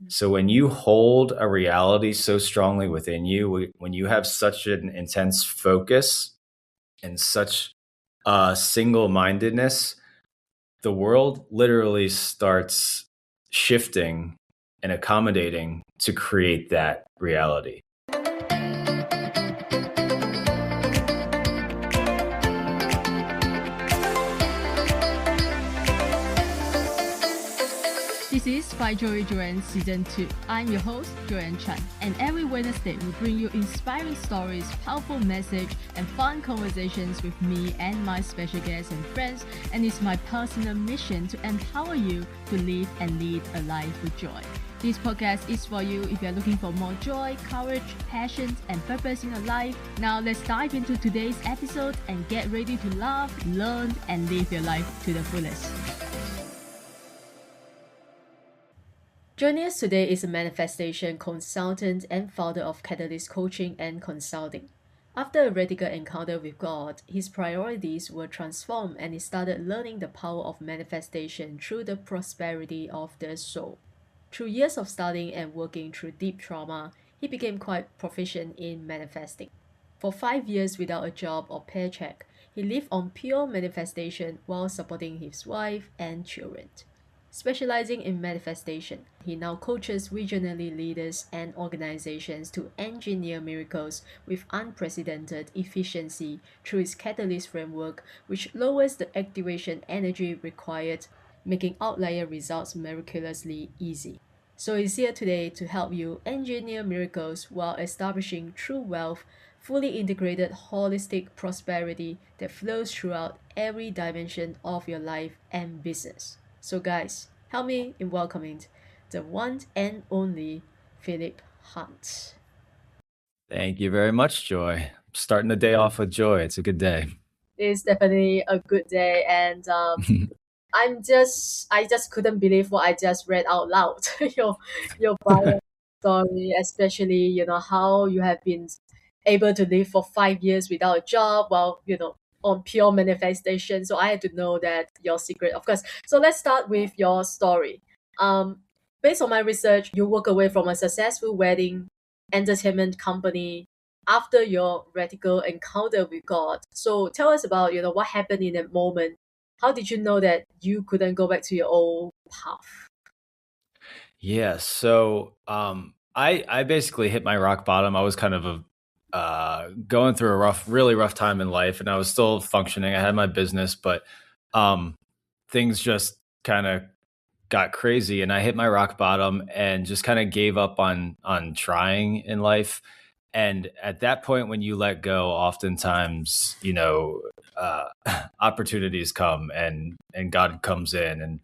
So when you hold a reality so strongly within you, when you have such an intense focus and such single-mindedness, the world literally starts shifting and accommodating to create that reality. This is By Joyan Season 2. I'm your host, Joyan Chan, and every Wednesday we bring you inspiring stories, powerful message, and fun conversations with me and my special guests and friends, and it's my personal mission to empower you to live and lead a life with joy. This podcast is for you if you're looking for more joy, courage, passion, and purpose in your life. Now let's dive into today's episode and get ready to laugh, learn, and live your life to the fullest. Joining us today is a manifestation consultant and founder of Catalyst Coaching and Consulting. After a radical encounter with God, his priorities were transformed and he started learning the power of manifestation through the prosperity of the soul. Through years of studying and working through deep trauma, he became quite proficient in manifesting. For 5 years without a job or paycheck, he lived on pure manifestation while supporting his wife and children. Specializing in manifestation, he now coaches regionally leaders and organizations to engineer miracles with unprecedented efficiency through his Catalyst framework, which lowers the activation energy required, making outlier results miraculously easy. So he's here today to help you engineer miracles while establishing true wealth, fully integrated holistic prosperity that flows throughout every dimension of your life and business. So guys, help me in welcoming the one and only Philip Hunt. Thank you very much, Joy. Starting the day off with joy. It's a good day. It's definitely a good day, and I just couldn't believe what I just read out loud. Your bio story, especially how you have been able to live for 5 years without a job while on pure manifestation. So I had to know that your secret, of course. So let's start with your story. Um, Based on my research, you walk away from a successful wedding entertainment company after your radical encounter with God. So tell us about what happened in that moment. How did you know that you couldn't go back to your old path? Yeah, so I basically hit my rock bottom. I was kind of going through a really rough time in life, and I was still functioning. I had my business, but um, things just kind of got crazy, and I hit my rock bottom and just kind of gave up on trying in life. And at that point, when you let go, oftentimes, uh, opportunities come and God comes in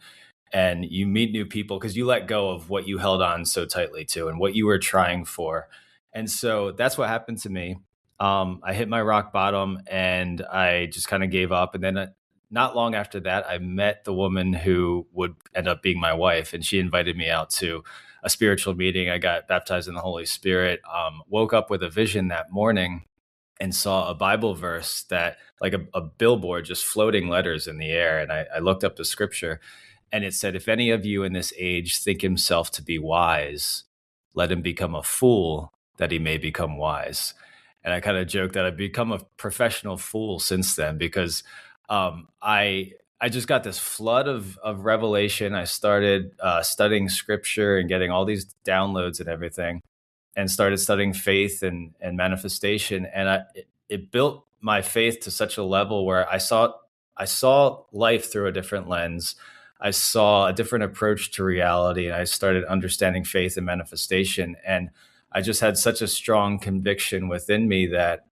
and you meet new people because you let go of what you held on so tightly to and what you were trying for. And so that's what happened to me. I hit my rock bottom and I just kind of gave up. And then not long after that, I met the woman who would end up being my wife, and she invited me out to a spiritual meeting. I got baptized in the Holy Spirit, woke up with a vision that morning and saw a Bible verse that, like a billboard, just floating letters in the air. And I looked up the scripture, and it said, "If any of you in this age think himself to be wise, let him become a fool that he may become wise." And I kind of joked that I've become a professional fool since then because I just got this flood of revelation. I started studying scripture and getting all these downloads and everything, and started studying faith and manifestation. And it built my faith to such a level where I saw life through a different lens. I saw a different approach to reality, and I started understanding faith and manifestation. And I just had such a strong conviction within me that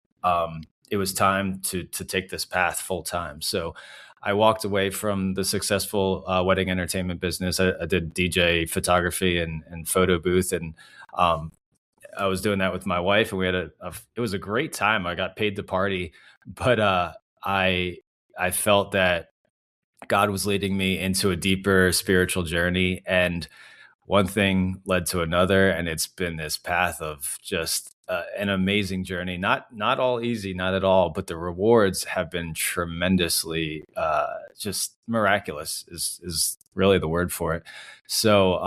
it was time to take this path full time. So I walked away from the successful wedding entertainment business. I did DJ photography and photo booth, and um, I was doing that with my wife, and we had it was a great time. I got paid to party, but I I felt that God was leading me into a deeper spiritual journey, and one thing led to another, and it's been this path of just an amazing journey. Not all easy, not at all, but the rewards have been tremendously just miraculous. Is really the word for it. So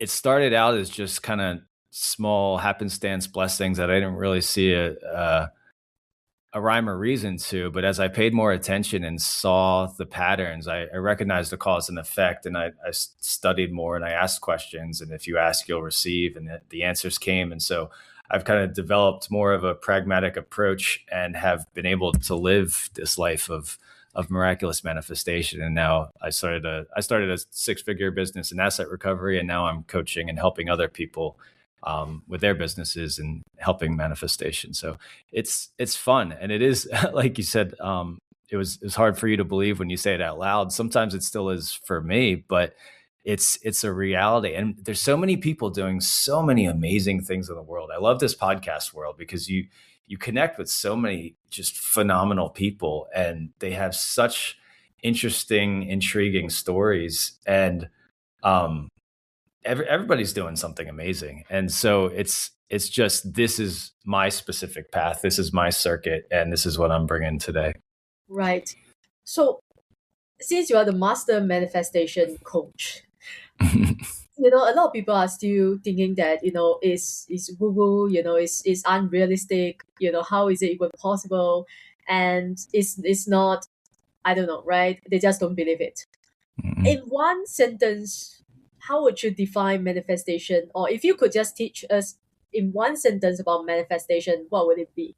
it started out as just kind of small happenstance blessings that I didn't really see a rhyme or reason to. But as I paid more attention and saw the patterns, I recognized the cause and effect, and I studied more and I asked questions. And if you ask, you'll receive, and the answers came. And so I've kind of developed more of a pragmatic approach and have been able to live this life of miraculous manifestation. And now I started a 6-figure business in asset recovery, and now I'm coaching and helping other people with their businesses and helping manifestation. So it's fun, and it is like you said. It was hard for you to believe when you say it out loud. Sometimes it still is for me, but it's a reality. And there's so many people doing so many amazing things in the world. I love this podcast world because you connect with so many just phenomenal people, and they have such interesting, intriguing stories. And um, everybody's doing something amazing. And so it's just, this is my specific path, this is my circuit, and this is what I'm bringing today. Right. So, since you are the master manifestation coach, a lot of people are still thinking that, is woo woo, is unrealistic, how is it even possible? And it's not, I don't know, right? They just don't believe it. In one sentence, how would you define manifestation? Or if you could just teach us in one sentence about manifestation, what would it be?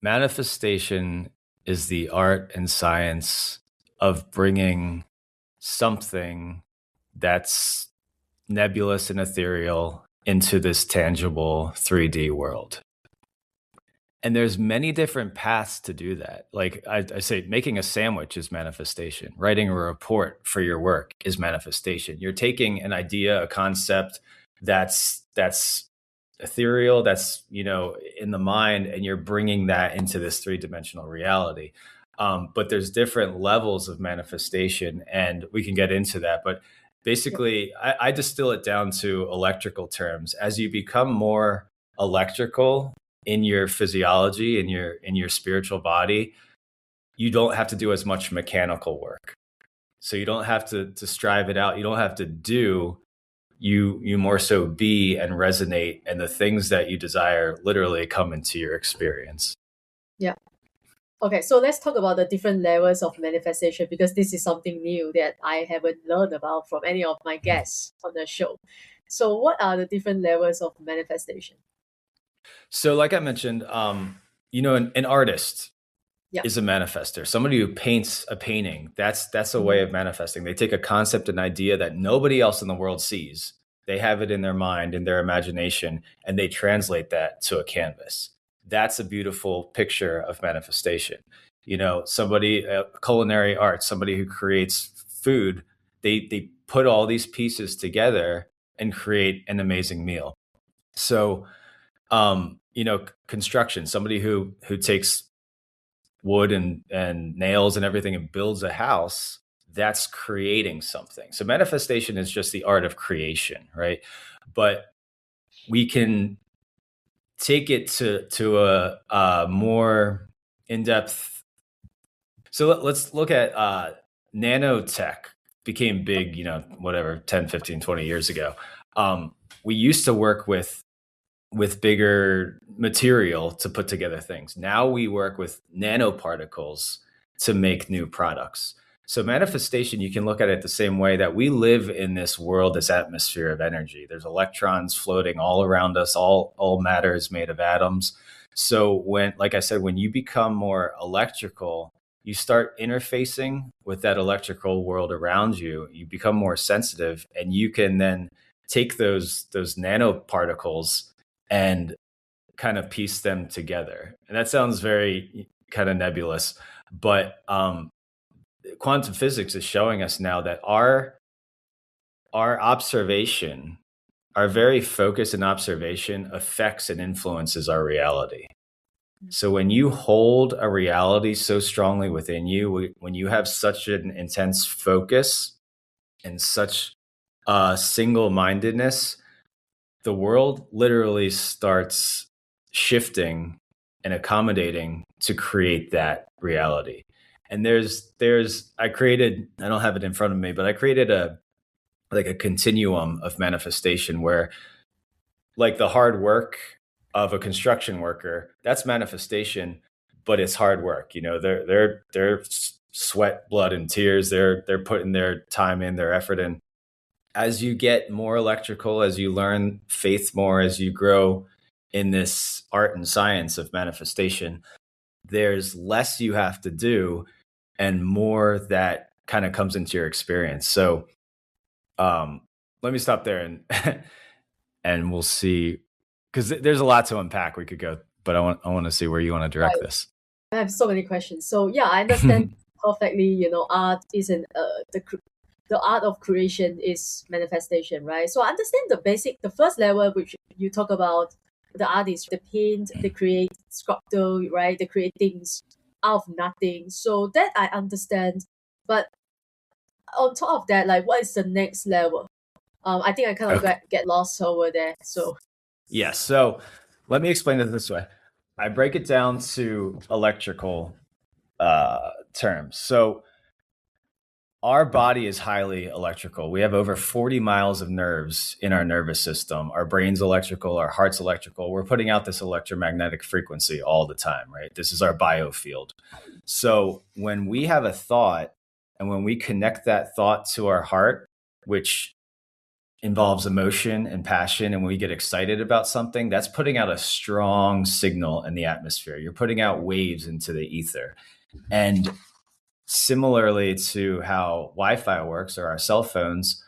Manifestation is the art and science of bringing something that's nebulous and ethereal into this tangible 3D world. And there's many different paths to do that. Like I say, making a sandwich is manifestation. Writing a report for your work is manifestation. You're taking an idea, a concept that's ethereal, that's in the mind, and you're bringing that into this 3-dimensional reality. But there's different levels of manifestation, and we can get into that. But basically, I distill it down to electrical terms. As you become more electrical in your physiology, in your spiritual body, you don't have to do as much mechanical work. So you don't have to strive it out. You don't have to do. You more so be and resonate, and the things that you desire literally come into your experience. Yeah. Okay, so let's talk about the different levels of manifestation, because this is something new that I haven't learned about from any of my guests on the show. So what are the different levels of manifestation? So like I mentioned, an artist is a manifester. Somebody who paints a painting, that's a way of manifesting. They take a concept, an idea that nobody else in the world sees. They have it in their mind, in their imagination, and they translate that to a canvas. That's a beautiful picture of manifestation. Somebody, culinary art, somebody who creates food, they put all these pieces together and create an amazing meal. So, construction, somebody who takes wood and nails and everything and builds a house, that's creating something. So manifestation is just the art of creation, right? But we can take it to a more in-depth. So let's look at nanotech became big, 10, 15, 20 years ago. We used to work with bigger material to put together things. Now we work with nanoparticles to make new products. So manifestation, you can look at it the same way that we live in this world, this atmosphere of energy. There's electrons floating all around us. All matter is made of atoms. So like I said, when you become more electrical, you start interfacing with that electrical world around you. You become more sensitive, and you can then take those nanoparticles and kind of piece them together. And that sounds very kind of nebulous, but quantum physics is showing us now that our observation, our very focus and observation affects and influences our reality. So when you hold a reality so strongly within you, when you have such an intense focus and such single-mindedness, the world literally starts shifting and accommodating to create that reality. And I don't have it in front of me, but I created like a continuum of manifestation where like the hard work of a construction worker, that's manifestation, but it's hard work. You know, they're sweat, blood, and tears. They're putting their time in, their effort in. As you get more electrical, as you learn faith more, as you grow in this art and science of manifestation, there's less you have to do and more that kind of comes into your experience. So let me stop there and and we'll see, because there's a lot to unpack. We could go, but I want to see where you want to direct Right. this. I have so many questions. So yeah, I understand perfectly. Art is the art of creation is manifestation, right? So I understand the first level, which you talk about, the artist, the paint, they create sculpture, right? They create things out of nothing. So that I understand. But on top of that, like, what is the next level? I think I kind of Okay. get lost over there. So Yes. So let me explain it this way. I break it down to electrical terms. So our body is highly electrical. We have over 40 miles of nerves in our nervous system. Our brain's electrical, our heart's electrical. We're putting out this electromagnetic frequency all the time, right? This is our biofield. So when we have a thought and when we connect that thought to our heart, which involves emotion and passion, and when we get excited about something, that's putting out a strong signal in the atmosphere. You're putting out waves into the ether. And similarly to how Wi-Fi works or our cell phones,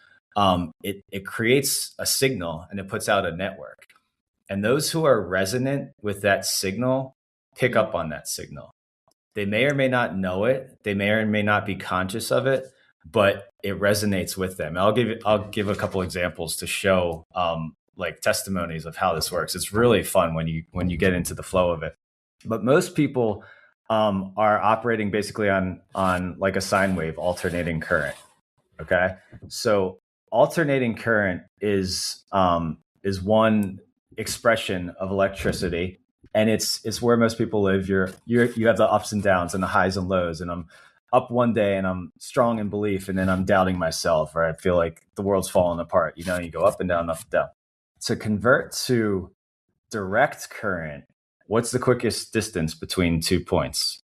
it creates a signal and it puts out a network. And those who are resonant with that signal pick up on that signal. They may or may not know it. They may or may not be conscious of it, but it resonates with them. I'll give a couple examples to show like testimonies of how this works. It's really fun when you get into the flow of it. But most people are operating basically on like a sine wave, alternating current. Okay, so alternating current is one expression of electricity, and it's where most people live. You have the ups and downs and the highs and lows, and I'm up one day and I'm strong in belief, and then I'm doubting myself, or I feel like the world's falling apart. You know, you go up and down, up and down. To convert to direct current, what's the quickest distance between 2 points?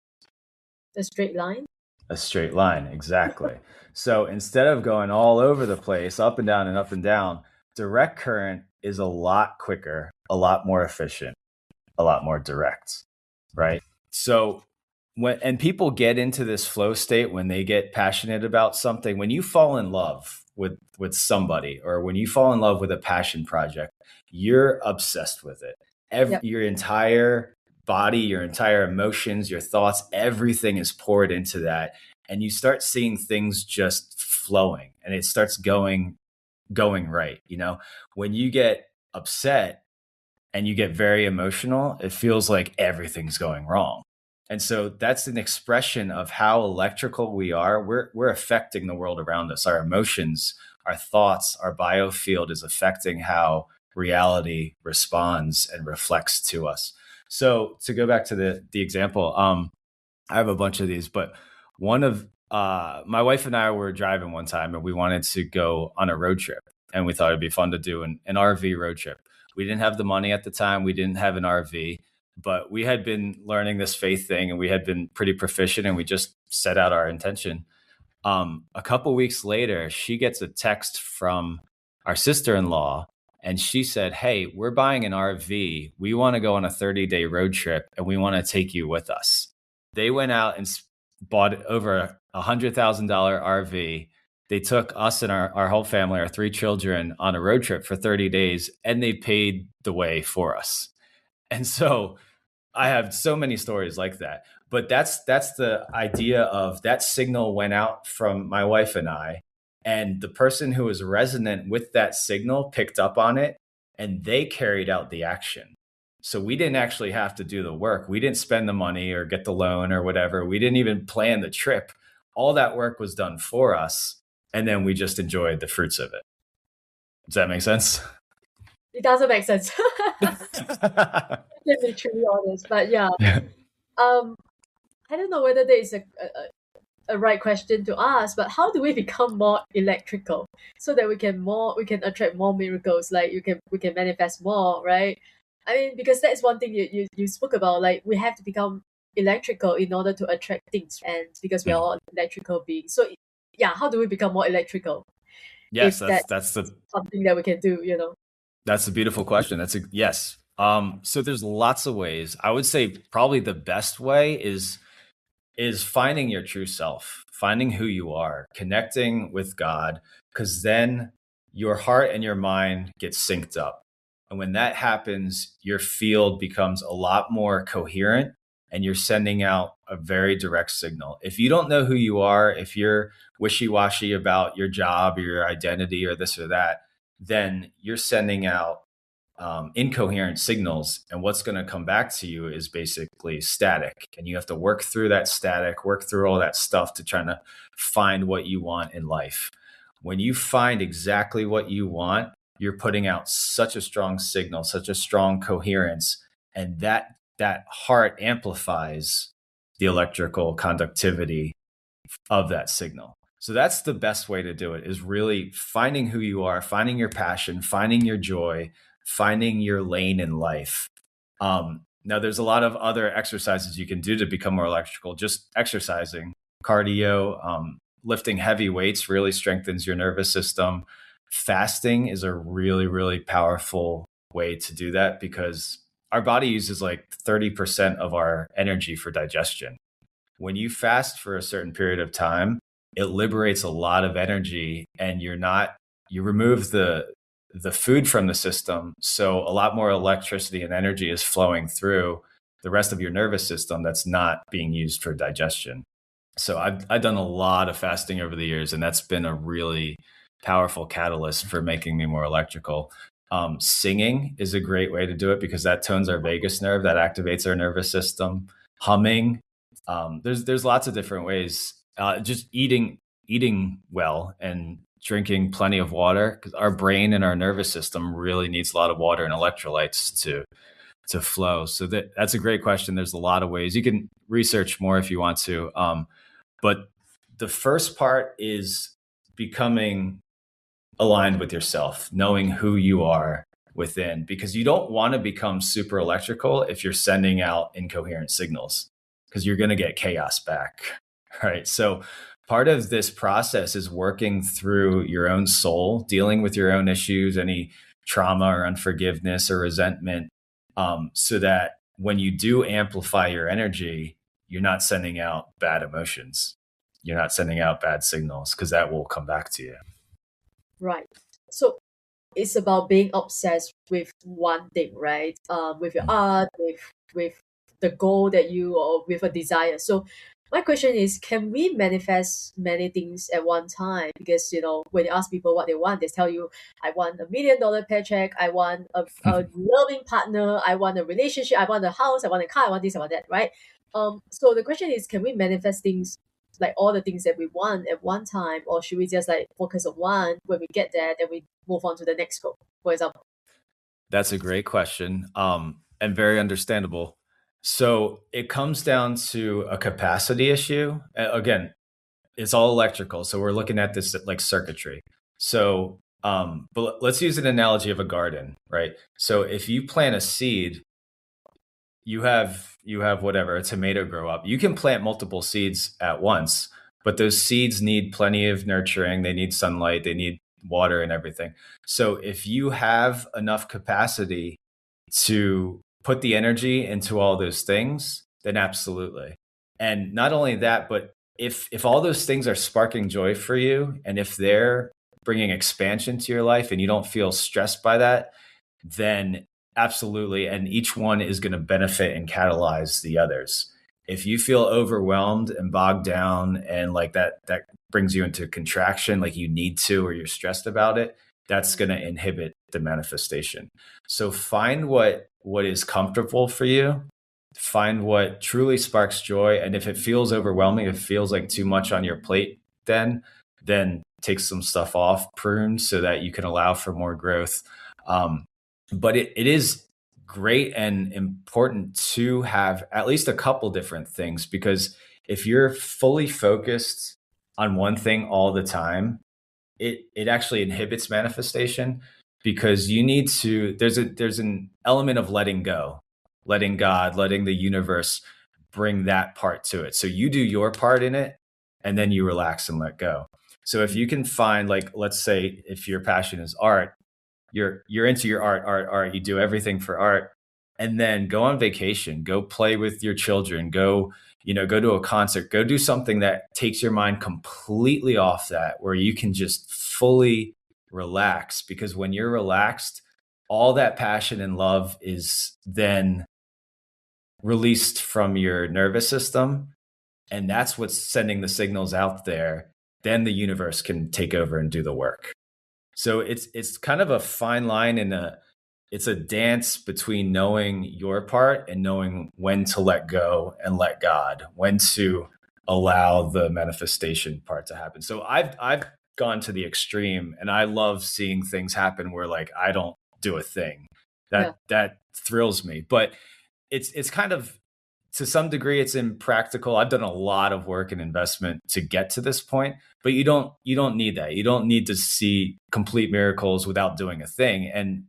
the straight line. A straight line, exactly. So instead of going all over the place, up and down, direct current is a lot quicker, a lot more efficient, a lot more direct, right? So and people get into this flow state when they get passionate about something. When you fall in love with somebody, or when you fall in love with a passion project, you're obsessed with it. Yep. Your entire body, your entire emotions, your thoughts, everything is poured into that, and you start seeing things just flowing, and it starts going right. You know, when you get upset and you get very emotional, it feels like everything's going wrong. And so that's an expression of how electrical we are. We're affecting the world around us. Our emotions, our thoughts, our biofield is affecting how reality responds and reflects to us. So to go back to the example, I have a bunch of these, but one of my wife and I were driving one time and we wanted to go on a road trip, and we thought it'd be fun to do an RV road trip. We didn't have the money at the time. We didn't have an RV, but we had been learning this faith thing and we had been pretty proficient, and we just set out our intention. A couple weeks later, she gets a text from our sister-in-law, and she said, "Hey, we're buying an RV. We want to go on a 30-day road trip, and we want to take you with us." They went out and bought over $100,000 RV. They took us and our whole family, our three children, on a road trip for 30 days, and they paid the way for us. And so I have so many stories like that. But that's the idea of that signal went out from my wife and I, and the person who was resonant with that signal picked up on it, and they carried out the action. So we didn't actually have to do the work. We didn't spend the money or get the loan or whatever. We didn't even plan the trip. All that work was done for us, and then we just enjoyed the fruits of it. Does that make sense? It doesn't make sense. To be truly honest, but yeah, I don't know whether there is a right question to ask, but how do we become more electrical so that we can attract more miracles, like we can manifest more, right? I mean, because that's one thing you spoke about, like we have to become electrical in order to attract things, and because we are Mm. all electrical beings. So yeah, how do we become more electrical Yes, if that's that's the something that we can do? that's a beautiful question. That's a yes. So there's lots of ways. I would say probably the best way is finding your true self, finding who you are, connecting with God, because then your heart and your mind get synced up. And when that happens, your field becomes a lot more coherent and you're sending out a very direct signal. If you don't know who you are, if you're wishy washy about your job or your identity or this or that, then you're sending out incoherent signals. And what's going to come back to you is basically static. And you have to work through that static, work through all that stuff to try to find what you want in life. When you find exactly what you want, you're putting out such a strong signal, such a strong coherence, and that heart amplifies the electrical conductivity of that signal. So that's the best way to do it, is really finding who you are, finding your passion, finding your joy, finding your lane in life. Now, there's a lot of other exercises you can do to become more electrical. Just exercising, cardio, lifting heavy weights really strengthens your nervous system. Fasting is a really, really powerful way to do that because our body uses like 30% of our energy for digestion. When you fast for a certain period of time, it liberates a lot of energy and you remove the food from the system. So a lot more electricity and energy is flowing through the rest of your nervous system that's not being used for digestion. So I've done a lot of fasting over the years, and that's been a really powerful catalyst for making me more electrical. Singing is a great way to do it because that tones our vagus nerve, that activates our nervous system. Humming, there's lots of different ways. Just eating well and drinking plenty of water because our brain and our nervous system really needs a lot of water and electrolytes to flow. So that's a great question. There's a lot of ways you can research more if you want to. But the first part is becoming aligned with yourself, knowing who you are within, because you don't want to become super electrical if you're sending out incoherent signals, because you're going to get chaos back. Right. So part of this process is working through your own soul, dealing with your own issues, any trauma or unforgiveness or resentment, so that when you do amplify your energy, you're not sending out bad emotions. You're not sending out bad signals because that will come back to you. Right. So it's about being obsessed with one thing, right? With your art, with the goal that you, or with a desire. So my question is, can we manifest many things at one time? Because when you ask people what they want, they tell you, I want $1 million paycheck, I want a loving partner, I want a relationship, I want a house, I want a car, I want this, I want that, right? So the question is, can we manifest things, like all the things that we want at one time, or should we just like focus on one? When we get there, then we move on to the next goal, for example? That's a great question, and very understandable. So it comes down to a capacity issue. Again, it's all electrical, so we're looking at this like circuitry. So, but let's use an analogy of a garden, right? So if you plant a seed, you have whatever, a tomato grow up. You can plant multiple seeds at once, but those seeds need plenty of nurturing. They need sunlight, they need water and everything. So if you have enough capacity to put the energy into all those things, then absolutely. And not only that, but if all those things are sparking joy for you, and if they're bringing expansion to your life and you don't feel stressed by that, then absolutely. And each one is going to benefit and catalyze the others. If you feel overwhelmed and bogged down and like that brings you into contraction, like you need to, or you're stressed about it, that's going to inhibit the manifestation. So find what is comfortable for you, find what truly sparks joy. And if it feels overwhelming, if it feels like too much on your plate, then take some stuff off, prune so that you can allow for more growth. But it is great and important to have at least a couple different things, because if you're fully focused on one thing all the time, it actually inhibits manifestation, because you need to there's an element of letting go, letting God, letting the universe bring that part to it. So you do your part in it, and then you relax and let go. So if you can find, like, let's say if your passion is art, you're into your art, you do everything for art, and then go on vacation, go play with your children, go, go to a concert, go do something that takes your mind completely off that, where you can just fully relax. Because when you're relaxed, all that passion and love is then released from your nervous system, and that's what's sending the signals out there. Then the universe can take over and do the work. So it's kind of a fine line, and it's a dance between knowing your part and knowing when to let go and let God, when to allow the manifestation part to happen. So I've gone to the extreme, and I love seeing things happen where, like, I don't do a thing. Yeah. That thrills me. But it's kind of, to some degree, it's impractical. I've done a lot of work and investment to get to this point, but you don't need that. You don't need to see complete miracles without doing a thing. And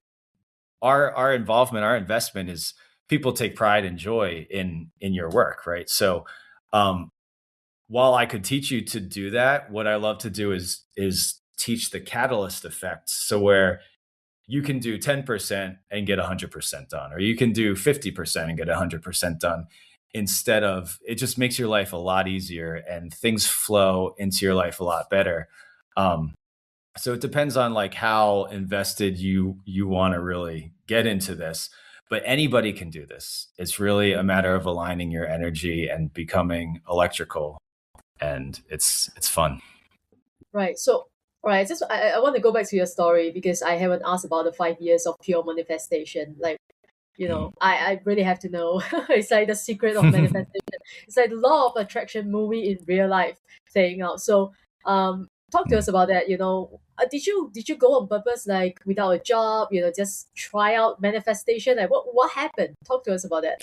our involvement, our investment is, people take pride and joy in your work, right? So um, while I could teach you to do that, what I love to do is teach the catalyst effect. So where you can do 10% and get 100% done, or you can do 50% and get 100% done. Instead of, it just makes your life a lot easier and things flow into your life a lot better. Um, so it depends on, like, how invested you want to really get into this, but anybody can do this. It's really a matter of aligning your energy and becoming electrical, and it's fun. Right. So, right. Just I want to go back to your story because I haven't asked about the 5 years of pure manifestation. Like, I really have to know. It's like the secret of manifestation. It's like the law of attraction movie in real life playing out. So, talk to us about that. Did you go on purpose, like without a job? Just try out manifestation. Like, what happened? Talk to us about that.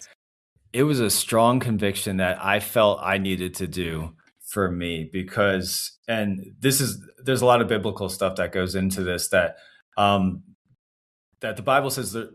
It was a strong conviction that I felt I needed to do for me, because, and there's a lot of biblical stuff that goes into this, um that the Bible says that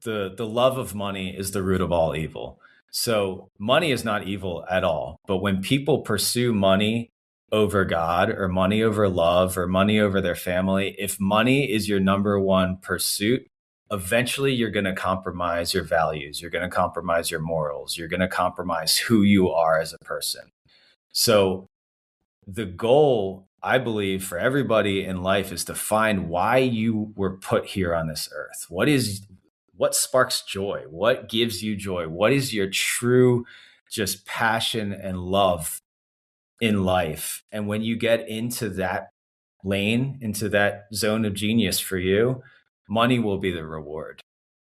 the love of money is the root of all evil. So money is not evil at all, but when people pursue money over God, or money over love, or money over their family, if money is your number one pursuit, eventually you're going to compromise your values, you're going to compromise your morals, you're going to compromise who you are as a person. So the goal, I believe, for everybody in life is to find why you were put here on this earth. What sparks joy? What gives you joy? What is your true just passion and love in life? And when you get into that lane, into that zone of genius for you, money will be the reward.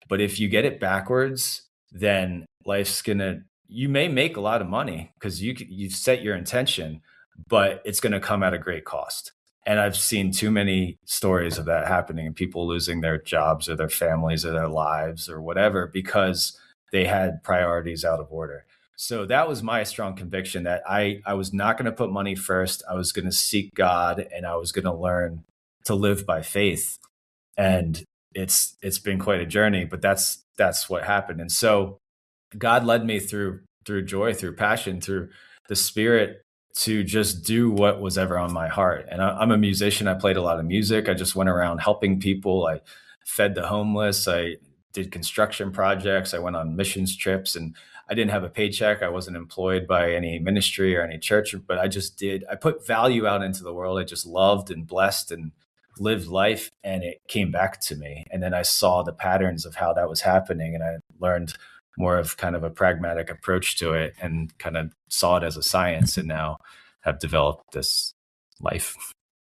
But if you get it backwards, then life's gonna, you may make a lot of money because you set your intention, but it's gonna come at a great cost. And I've seen too many stories of that happening, and people losing their jobs or their families or their lives or whatever, because they had priorities out of order. So that was my strong conviction, that I was not going to put money first. I was going to seek God, and I was going to learn to live by faith. And it's been quite a journey, but that's what happened. And so God led me through joy, through passion, through the spirit, to just do what was ever on my heart. And I'm a musician. I played a lot of music. I just went around helping people. I fed the homeless. I did construction projects. I went on missions trips, and I didn't have a paycheck. I wasn't employed by any ministry or any church, but I put value out into the world. I just loved and blessed and lived life, and it came back to me. And then I saw the patterns of how that was happening, and I learned more of kind of a pragmatic approach to it, and kind of saw it as a science, and now have developed this life.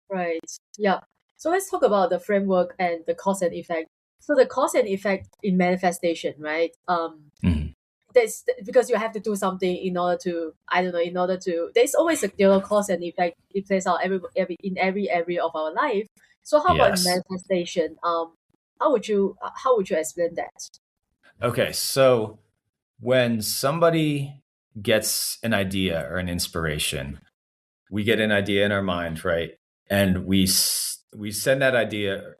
Right. Yeah. So let's talk about the framework and the cause and effect. So the cause and effect in manifestation, right? Mhm. That's because you have to do something in order to, I don't know, in order to, there's always a cause and effect. It plays out in every area of our life. So how about in Yes. manifestation? How would you explain that? Okay. So when somebody gets an idea or an inspiration. We get an idea in our mind, right? And we send that idea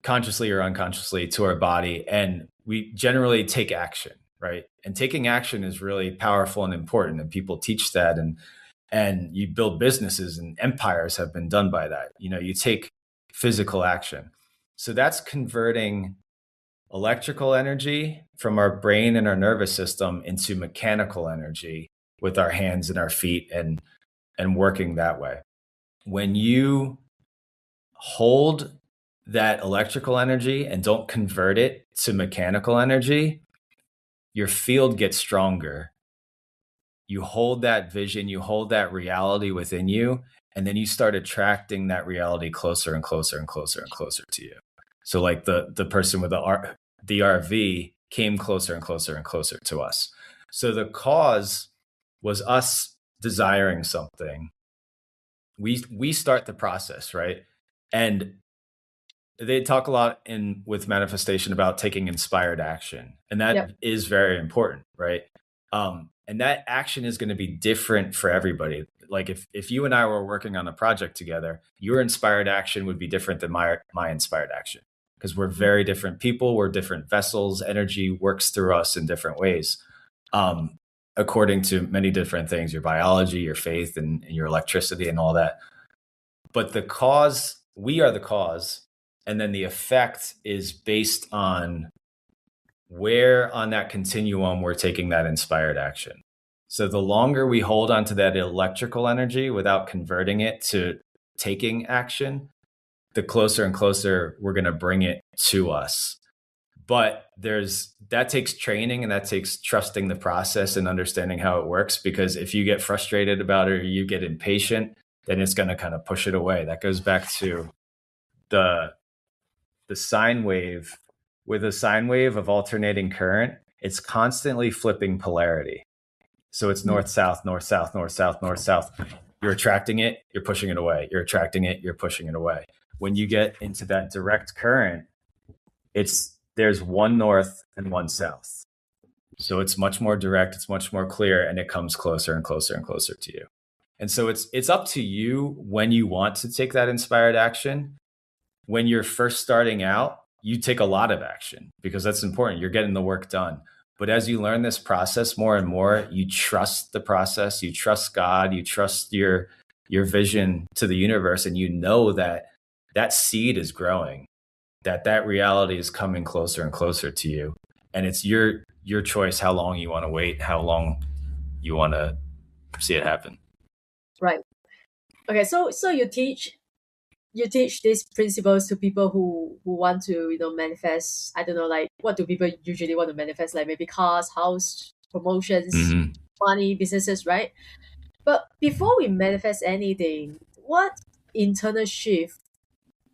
consciously or unconsciously to our body, and we generally take action, right? And taking action is really powerful and important, and people teach that, and you build businesses, and empires have been done by that. You take physical action. So that's converting electrical energy from our brain and our nervous system into mechanical energy with our hands and our feet, and working that way. When you hold that electrical energy and don't convert it to mechanical energy, your field gets stronger. You hold that vision, you hold that reality within you, and then you start attracting that reality closer and closer and closer and closer to you. So like the person with the RV came closer and closer and closer to us. So the cause was us desiring something. We start the process, right? And they talk a lot with manifestation about taking inspired action, and that Yep. is very important, right? And that action is going to be different for everybody. Like if you and I were working on a project together, your inspired action would be different than my inspired action, because we're very different people. We're different vessels. Energy works through us in different ways, um, according to many different things: your biology, your faith, and your electricity, and all that. But the cause, we are the cause, and then the effect is based on where on that continuum we're taking that inspired action. So the longer we hold on to that electrical energy without converting it to taking action, the closer and closer we're going to bring it to us. But that takes training, and that takes trusting the process and understanding how it works, because if you get frustrated about it or you get impatient, then it's going to kind of push it away. That goes back to the sine wave. With a sine wave of alternating current, it's constantly flipping polarity. So it's north, south, north, south, north, south, north, south. You're attracting it, you're pushing it away. You're attracting it, you're pushing it away. When you get into that direct current, there's one north and one south. So it's much more direct, it's much more clear, and it comes closer and closer and closer to you. And so it's up to you when you want to take that inspired action. When you're first starting out, you take a lot of action, because that's important. You're getting the work done. But as you learn this process more and more, you trust the process, you trust God, you trust your vision to the universe, and you know that that seed is growing, that reality is coming closer and closer to you. And it's your choice how long you want to wait, how long you want to see it happen. Right. Okay. So you teach these principles to people who want to manifest. I don't know, like, what do people usually want to manifest, like maybe cars, house, promotions, Mm-hmm. money, businesses, right? But before we manifest anything, what internal shift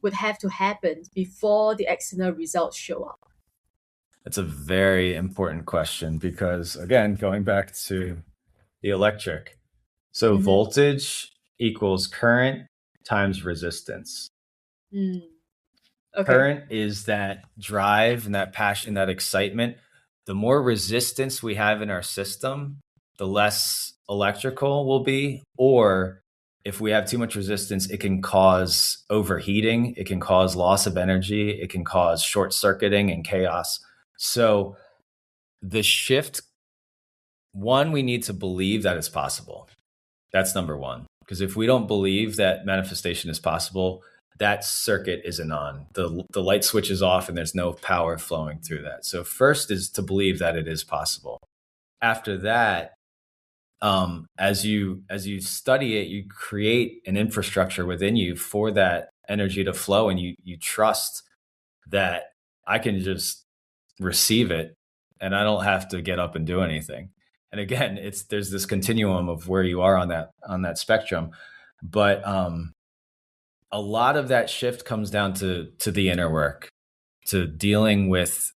would have to happen before the external results show up? That's a very important question, because, again, going back to the electric, so Mm-hmm. voltage equals current times resistance. Okay. Current is that drive and that passion, that excitement. The more resistance we have in our system, the less electrical will be. Or if we have too much resistance, it can cause overheating, it can cause loss of energy, it can cause short circuiting and chaos. So the shift, one, we need to believe that it's possible. That's number one. Because if we don't believe that manifestation is possible, that circuit isn't on. The light switch is off, and there's no power flowing through that. So first is to believe that it is possible. After that, as you study it, you create an infrastructure within you for that energy to flow, and you trust that I can just receive it, and I don't have to get up and do anything. And again, there's this continuum of where you are on that spectrum. But a lot of that shift comes down to the inner work, to dealing with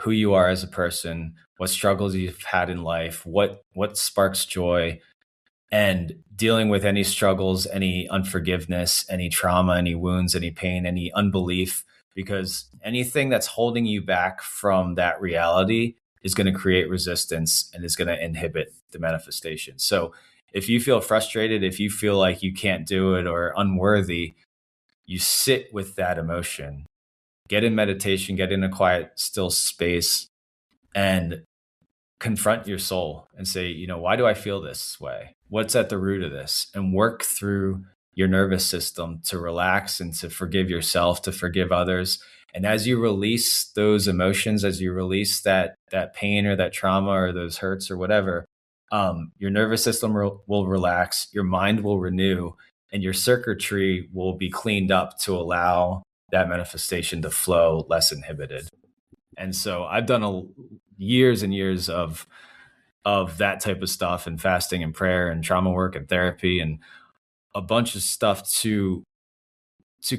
who you are as a person, what struggles you've had in life, what sparks joy, and dealing with any struggles, any unforgiveness, any trauma, any wounds, any pain, any unbelief, because anything that's holding you back from that reality is going to create resistance and is going to inhibit the manifestation. So if you feel frustrated, if you feel like you can't do it or unworthy, you sit with that emotion, get in meditation, get in a quiet, still space, and confront your soul and say, why do I feel this way? What's at the root of this? And work through your nervous system to relax and to forgive yourself, to forgive others. And as you release those emotions, as you release that pain or that trauma or those hurts or whatever, your nervous system will relax, your mind will renew, and your circuitry will be cleaned up to allow that manifestation to flow less inhibited. And so I've done years and years of that type of stuff, and fasting and prayer and trauma work and therapy and a bunch of stuff to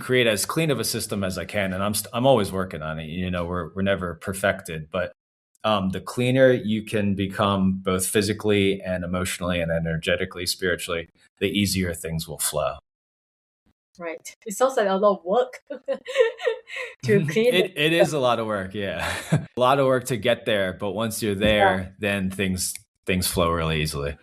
create as clean of a system as I can. And I'm always working on it. We're never perfected, but the cleaner you can become, both physically and emotionally and energetically, spiritually, the easier things will flow. Right. It sounds like a lot of work to clean it is a lot of work, yeah. A lot of work to get there, but once you're there, then things flow really easily.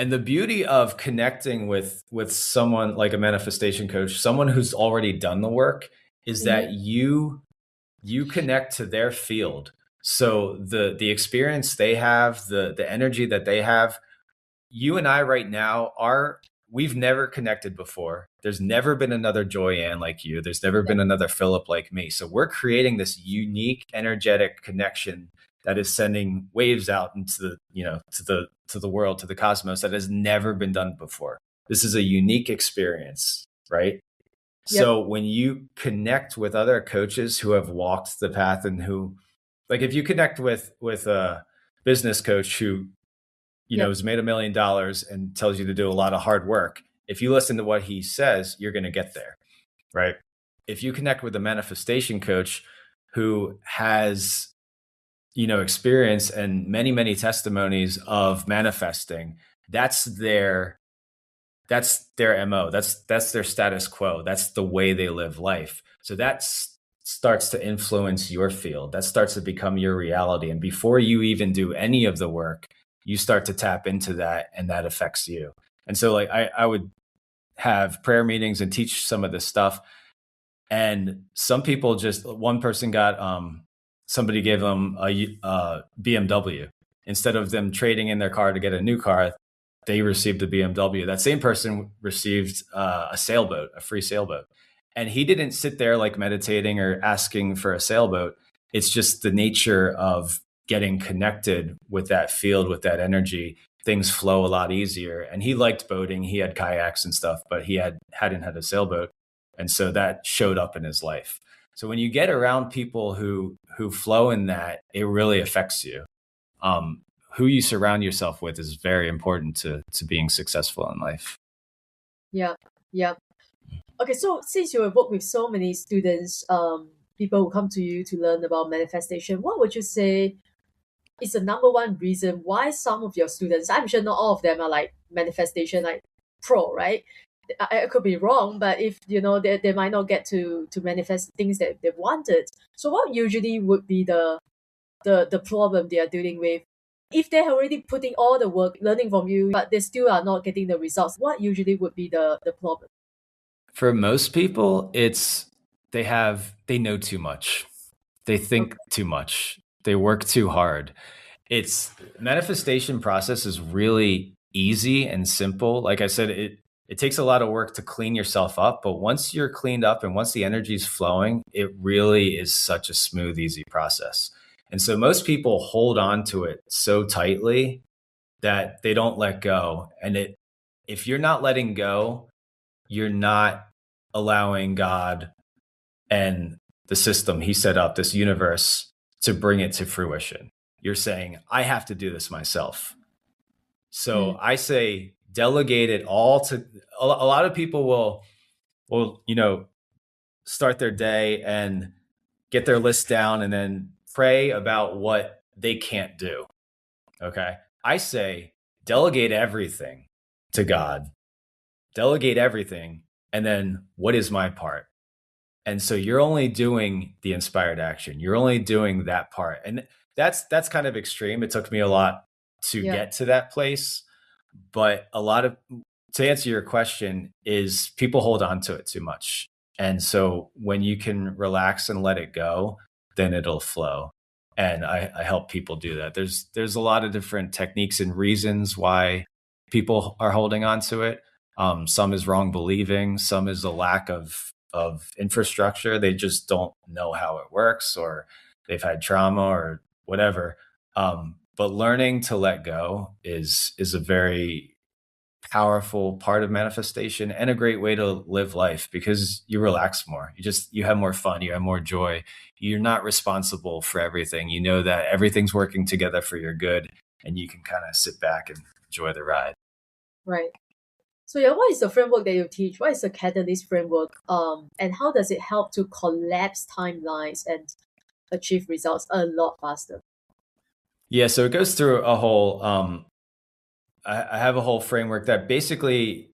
And the beauty of connecting with someone like a manifestation coach, someone who's already done the work, is that you connect to their field. So the experience they have, the energy that they have, you and I right now we've never connected before. There's never been another Joyan like you. There's never been another Philip like me. So we're creating this unique energetic connection that is sending waves out into to the world, to the cosmos, that has never been done before. This is a unique experience, right? Yep. So when you connect with other coaches who have walked the path, and who, like, if you connect with a business coach who has made $1 million and tells you to do a lot of hard work, if you listen to what he says, you're going to get there, right? If you connect with a manifestation coach who has, experience and many, many testimonies of manifesting, that's their MO. That's their status quo. That's the way they live life. So that starts to influence your field. That starts to become your reality. And before you even do any of the work, you start to tap into that, and that affects you. And so, like, I would have prayer meetings and teach some of this stuff. And some people one person got, somebody gave them a BMW. Instead of them trading in their car to get a new car, they received a BMW. That same person received a sailboat, a free sailboat. And he didn't sit there like meditating or asking for a sailboat. It's just the nature of getting connected with that field, with that energy. Things flow a lot easier. And he liked boating. He had kayaks and stuff, but he hadn't had a sailboat. And so that showed up in his life. So when you get around people who flow in that, it really affects you. Who you surround yourself with is very important to being successful in life. Yeah. Okay, so since you have worked with so many students, people who come to you to learn about manifestation, what would you say is the number one reason why some of your students, I'm sure not all of them are like manifestation like pro, right? I could be wrong, but if they might not get to manifest things that they wanted. So what usually would be the problem they are dealing with? If they're already putting all the work learning from you, but they still are not getting the results, what usually would be the problem? For most people, it's they know too much. They think too much. They work too hard. It's manifestation process is really easy and simple. Like I said, it takes a lot of work to clean yourself up, but once you're cleaned up and once the energy is flowing, it really is such a smooth, easy process. And so most people hold on to it so tightly that they don't let go. And if you're not letting go, you're not allowing God and the system he set up, this universe, to bring it to fruition. You're saying, I have to do this myself. So I say, delegate it all to a lot of people will start their day and get their list down and then pray about what they can't do. Okay. I say, delegate everything to God. Delegate everything. And then, what is my part? And so you're only doing the inspired action. You're only doing that part. And that's kind of extreme. It took me a lot to Yeah. get to that place. But a lot of to answer your question is people hold on to it too much. And so when you can relax and let it go, then it'll flow. And I help people do that. There's a lot of different techniques and reasons why people are holding on to it. Some is wrong believing, some is a lack of infrastructure. They just don't know how it works, or they've had trauma or whatever. But learning to let go is a very powerful part of manifestation and a great way to live life because you relax more. You have more fun, you have more joy. You're not responsible for everything. You know that everything's working together for your good and you can kind of sit back and enjoy the ride. Right. So yeah, what is the framework that you teach? What is the catalyst framework? And how does it help to collapse timelines and achieve results a lot faster? Yeah, so it goes through a whole I have a whole framework that basically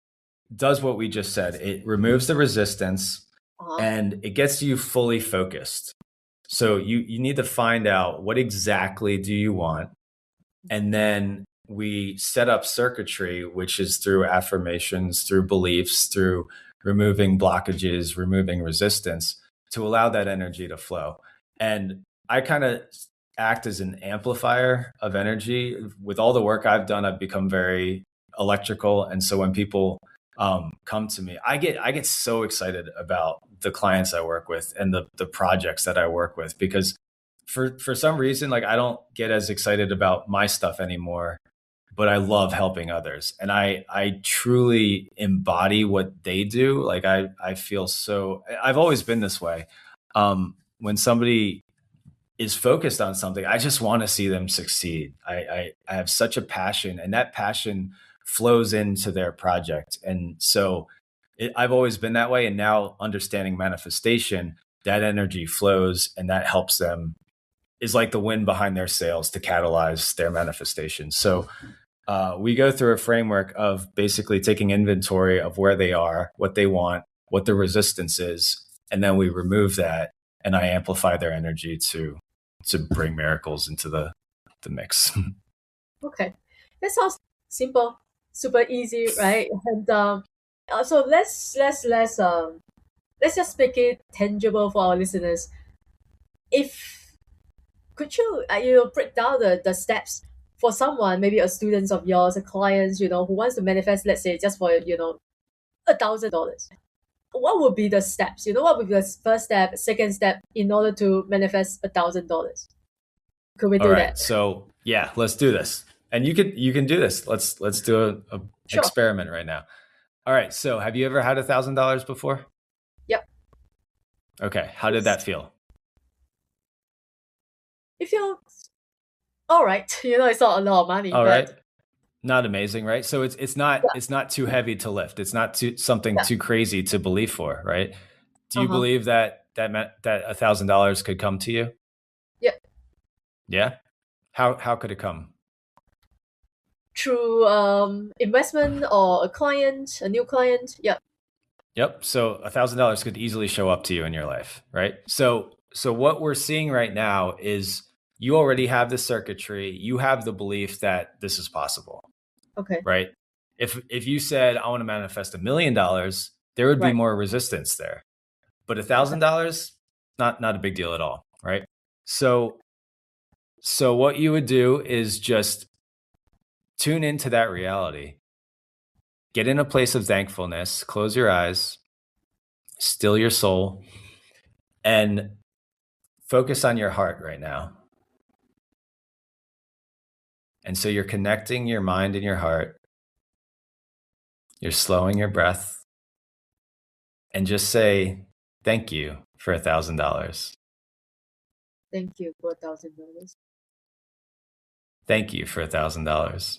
does what we just said. It removes the resistance Uh-huh. and it gets you fully focused. So you need to find out what exactly do you want, and then we set up circuitry, which is through affirmations, through beliefs, through removing blockages, removing resistance to allow that energy to flow. And I kind of act as an amplifier of energy. With all the work I've done, I've become very electrical. And so when people come to me, I get so excited about the clients I work with and the projects that I work with because for some reason, like I don't get as excited about my stuff anymore, but I love helping others. And I truly embody what they do. Like I feel so I've always been this way. When somebody is focused on something, I just want to see them succeed. I have such a passion, and that passion flows into their project. And so I've always been that way. And now understanding manifestation, that energy flows and that helps them is like the wind behind their sails to catalyze their manifestation. So we go through a framework of basically taking inventory of where they are, what they want, what the resistance is, and then we remove that, and I amplify their energy to bring miracles into the mix. Okay. That sounds simple, super easy, right? And so let's just make it tangible for our listeners. If could you break down the steps for someone, maybe a student of yours, a client, who wants to manifest, let's say, just for $1,000. What would be the steps? What would be the first step, second step in order to manifest $1,000? Could we All do that? right, so yeah, let's do this, and you can do this. Let's do a Sure. experiment right now. All right, so have you ever had $1,000 before? Yep. Okay, how did It's, that feel? it feels all right. It's not a lot of money, All right, but not amazing, right? So it's not yeah, it's not too heavy to lift. It's not too something yeah. too crazy to believe for, right? Do you Uh-huh. believe that $1,000 could come to you? Yeah. Yeah. How could it come? Through investment or a new client. Yeah. Yep. So $1,000 could easily show up to you in your life, right? So what we're seeing right now is you already have the circuitry. You have the belief that this is possible, Okay. right? If you said I want to manifest $1 million, there would be Right. more resistance there. But Okay. $1,000, not a big deal at all, right? So so what you would do is just tune into that reality. Get in a place of thankfulness, close your eyes, still your soul, and focus on your heart right now. And so you're connecting your mind and your heart. You're slowing your breath and just say, thank you for $1,000. Thank you for $1,000. Thank you for $1,000.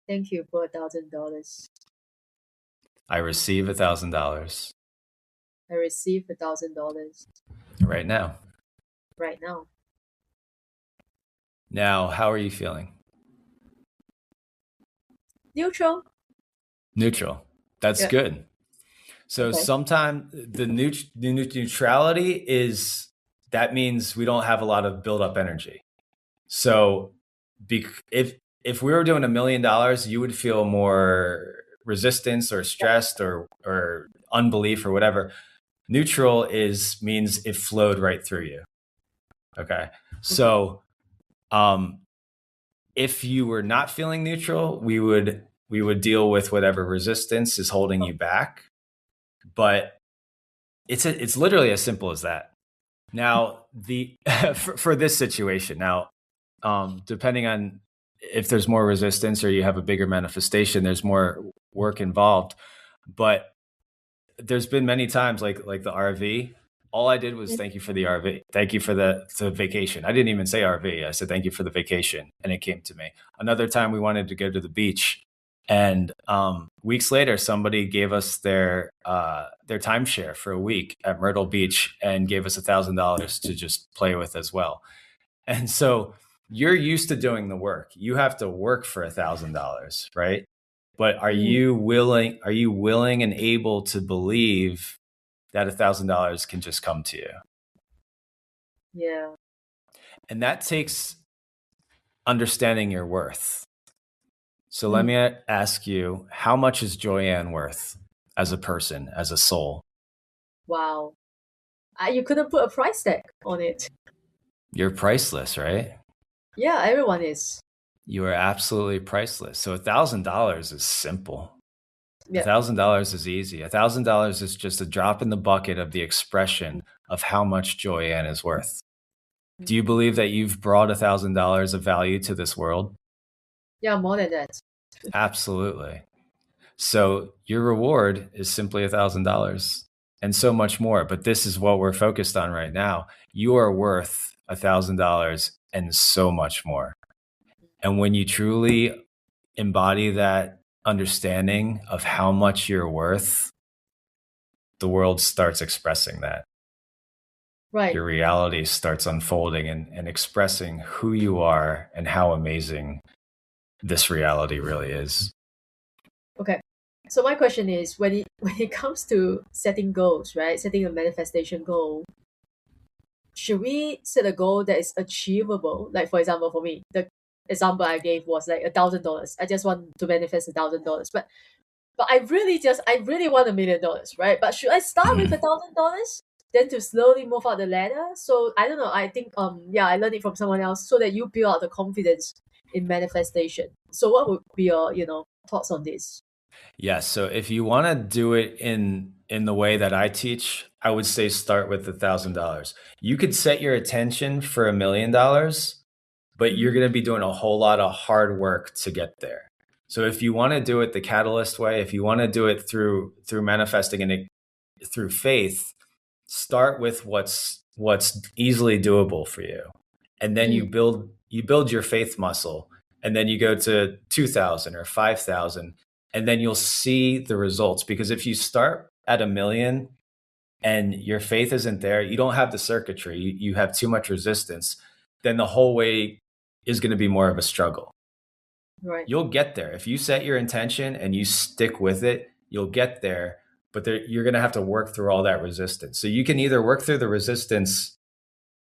Thank you for $1,000. I receive $1,000 I receive $1,000 right now. right now. Now, how are you feeling? Neutral. Neutral. That's Yeah. good. So Okay. sometimes the neutrality is that means we don't have a lot of build up energy. So if we were doing $1 million, you would feel more resistance or stressed or unbelief or whatever. Neutral is means it flowed right through you. Okay. Okay. So if you were not feeling neutral, we would deal with whatever resistance is holding you back. But it's literally as simple as that. Now the for this situation now, depending on if there's more resistance or you have a bigger manifestation, there's more work involved. But there's been many times like the RV. All I did was Mm. thank you for the RV. Thank you for the vacation. I didn't even say RV. I said thank you for the vacation, and it came to me. Another time we wanted to go to the beach, and weeks later, somebody gave us their timeshare for a week at Myrtle Beach and gave us $1,000 to just play with as well. And so you're used to doing the work. You have to work for $1,000, right? But are Mm. you willing? Are you willing and able to believe that $1,000 can just come to you? Yeah. And that takes understanding your worth. So let Mm. me ask you, how much is Joyanne worth as a person, as a soul? Wow. You couldn't put a price tag on it. You're priceless, right? Yeah, everyone is. You are absolutely priceless. So $1,000 is simple. Yeah. $1,000 is easy. $1,000 is just a drop in the bucket of the expression of how much Joyanne is worth. Do you believe that you've brought $1,000 of value to this world? Yeah, more than that. Absolutely. So your reward is simply $1,000 and so much more. But this is what we're focused on right now. You are worth $1,000 and so much more. And when you truly embody that understanding of how much you're worth, the world starts expressing that. Right. Your reality starts unfolding and expressing who you are and how amazing this reality really is. Okay. So my question is, when it comes to setting goals, right? Setting a manifestation goal, should we set a goal that is achievable? Like for example, for me, the example I gave was like $1,000. I just want to manifest $1,000, but I really want $1,000,000, right? But should I start with Mhm. $1,000, then to slowly move up the ladder? So I don't know. I think yeah, I learned it from someone else so that you build out the confidence in manifestation. So what would be your thoughts on this? Yes. So if you want to do it in the way that I teach, I would say start with $1,000. You could set your attention for $1,000,000, but you're Mhm. going to be doing a whole lot of hard work to get there. So if you want to do it the catalyst way, if you want to do it through manifesting and through faith, start with what's easily doable for you, and then Mm. you build your faith muscle, and then you go to 2,000 or 5,000, and then you'll see the results. Because if you start at 1 million and your faith isn't there, you don't have the circuitry, you have too much resistance, then the whole way is going to be more of a struggle. Right. You'll get there if you set your intention and you stick with it. You'll get there, but you're going to have to work through all that resistance. So you can either work through the resistance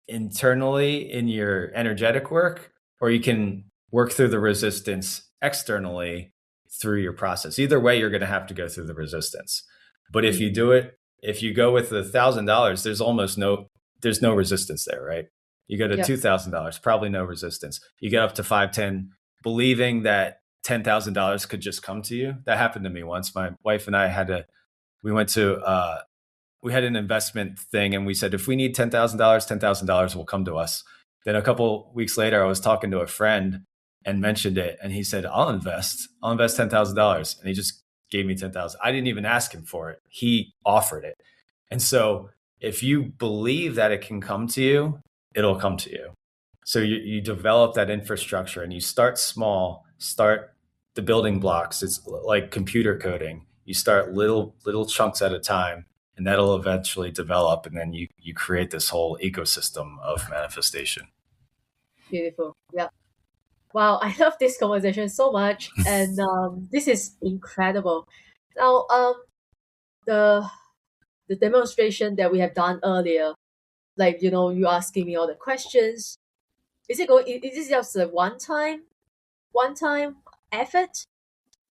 internally in your energetic work, or you can work through the resistance externally through your process. Either way, you're going to have to go through the resistance. But if Mm. you do it, if you go with $1,000, there's no resistance there, right? You go to Yeah. $2,000, probably no resistance. You get up to 510, believing that $10,000 could just come to you. That happened to me once. My wife and I we went to we had an investment thing, and we said if we need $10,000, $10,000 will come to us. Then a couple weeks later, I was talking to a friend and mentioned it, and he said, I'll invest $10,000," and he just gave me 10,000. I didn't even ask him for it; he offered it. And so, if you believe that it can come to you, it'll come to you. So you develop that infrastructure, and you start small, start the building blocks. It's like computer coding. You start little chunks at a time, and that'll eventually develop, and then you create this whole ecosystem of manifestation. Beautiful. Yeah. Wow, I love this conversation so much, and this is incredible. Now, the the demonstration that we have done earlier, like you asking me all the questions, is it just a one time effort?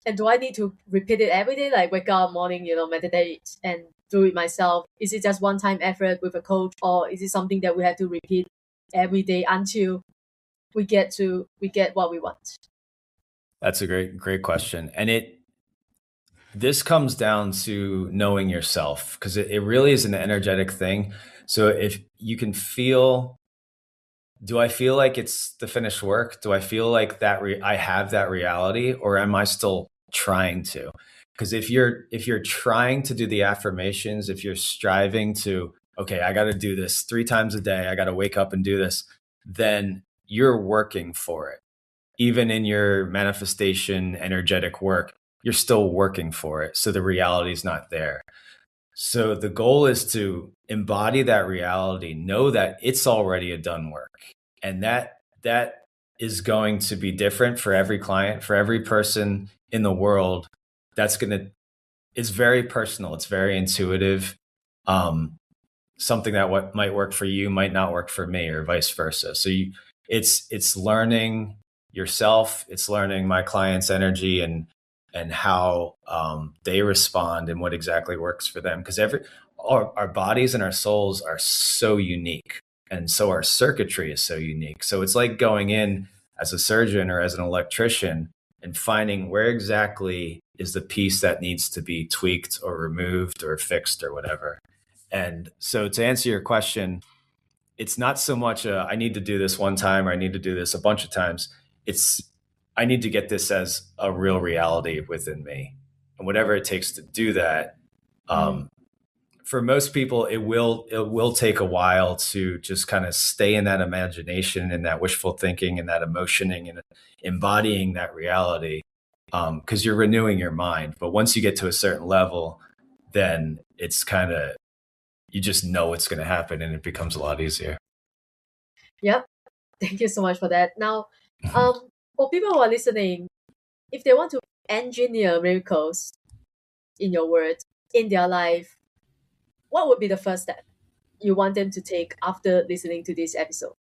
And do I need to repeat it every day, like wake up morning, meditate and do it myself? Is it just one time effort with a coach, or is it something that we have to repeat every day until we get what we want? That's a great question. And this comes down to knowing yourself, because it really is an energetic thing. So if you can feel, do I feel like it's the finished work? Do I feel like I have that reality, or am I still trying to? Because if you're trying to do the affirmations, if you're striving to, okay, I got to do this 3 times a day, I got to wake up and do this, then you're working for it. Even in your manifestation energetic work, you're still working for it. So the reality is not there. So the goal is to embody that reality, know that it's already a done work. And that is going to be different for every client, for every person in the world. It's very personal, it's very intuitive. Something that what might work for you might not work for me, or vice versa. So it's learning yourself, it's learning my client's energy and how they respond and what exactly works for them. Because our bodies and our souls are so unique, and so our circuitry is so unique. So it's like going in as a surgeon or as an electrician and finding where exactly is the piece that needs to be tweaked or removed or fixed or whatever. And so to answer your question, it's not so much I need to do this one time, or I need to do this a bunch of times. It's I need to get this as a real reality within me, and whatever it takes to do that. Mm. Um, for most people, it will take a while to just kind of stay in that imagination and that wishful thinking and that emotioning and embodying that reality, because you're renewing your mind. But once you get to a certain level, then it's kind of, you just know it's going to happen, and it becomes a lot easier. Yep. Thank you so much for that. Now, for people who are listening, if they want to engineer miracles, in your words, in their life, what would be the first step you want them to take after listening to this episode?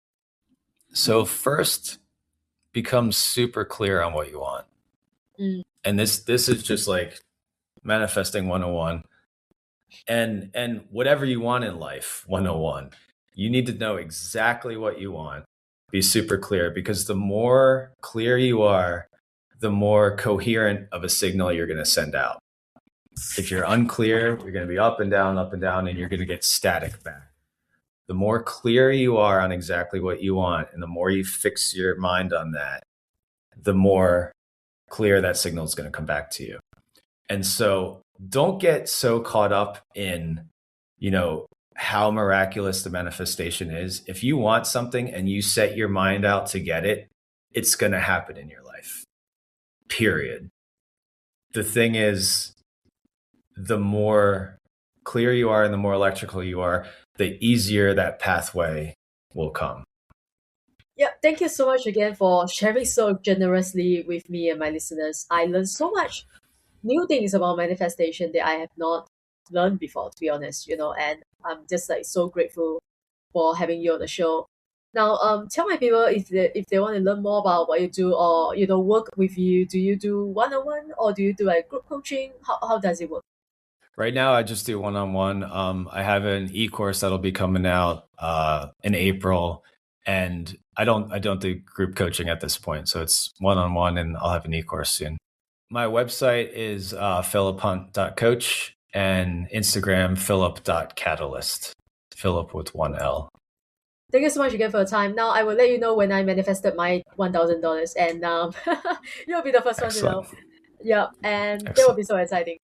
So first, become super clear on what you want. Mm. And this is just like manifesting 101. And whatever you want in life, 101. You need to know exactly what you want. Be super clear, because the more clear you are, the more coherent of a signal you're going to send out. If you're unclear, you're going to be up and down, and you're going to get static back. The more clear you are on exactly what you want, and the more you fix your mind on that, the more clear that signal is going to come back to you. And so don't get so caught up in, how miraculous the manifestation is. If you want something and you set your mind out to get it, it's going to happen in your life. Period. The thing is, the more clear you are and the more electrical you are, the easier that pathway will come. Yeah, thank you so much again for sharing so generously with me and my listeners. I learned so much new things about manifestation that I have not learned before, to be honest, and I'm just like so grateful for having you on the show. Now, tell my people if they want to learn more about what you do, or work with you. Do you do one-on-one, or do you do like group coaching? How does it work? Right now, I just do one-on-one. I have an e-course that'll be coming out in April, and I don't do group coaching at this point. So it's one-on-one, and I'll have an e-course soon. My website is philiphunt.coach, and Instagram philip.catalyst. Philip with one L. Thank you so much again for your time. Now I will let you know when I manifested my $1,000, and you'll be the first one to know. Excellent. Yeah, and that will Excellent. be so exciting.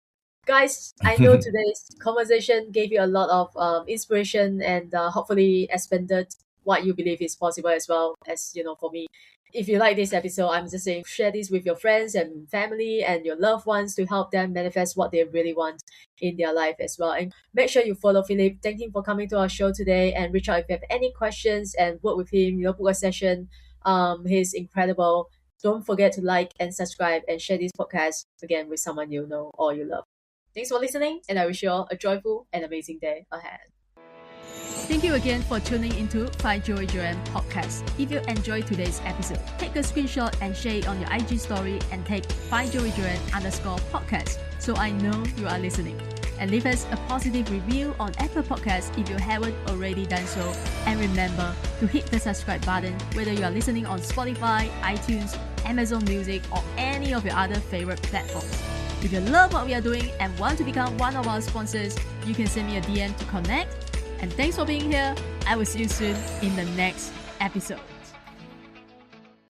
Guys, I know today's conversation gave you a lot of inspiration, and hopefully expanded what you believe is possible, as well as, for me. If you like this episode, I'm just saying share this with your friends and family and your loved ones to help them manifest what they really want in their life as well. And make sure you follow Philip. Thank him for coming to our show today, and reach out if you have any questions and work with him, book a session. He's incredible. Don't forget to like and subscribe and share this podcast again with someone you know or you love. Thanks for listening, and I wish you all a joyful and amazing day ahead. Thank you again for tuning into Find Joy Joyan podcast. If you enjoyed today's episode, take a screenshot and share it on your IG story and tag findjoyjoyan_podcast so I know you are listening. And leave us a positive review on Apple Podcasts if you haven't already done so. And remember to hit the subscribe button whether you are listening on Spotify, iTunes, Amazon Music, or any of your other favorite platforms. If you love what we are doing and want to become one of our sponsors, you can send me a DM to connect. And thanks for being here. I will see you soon in the next episode.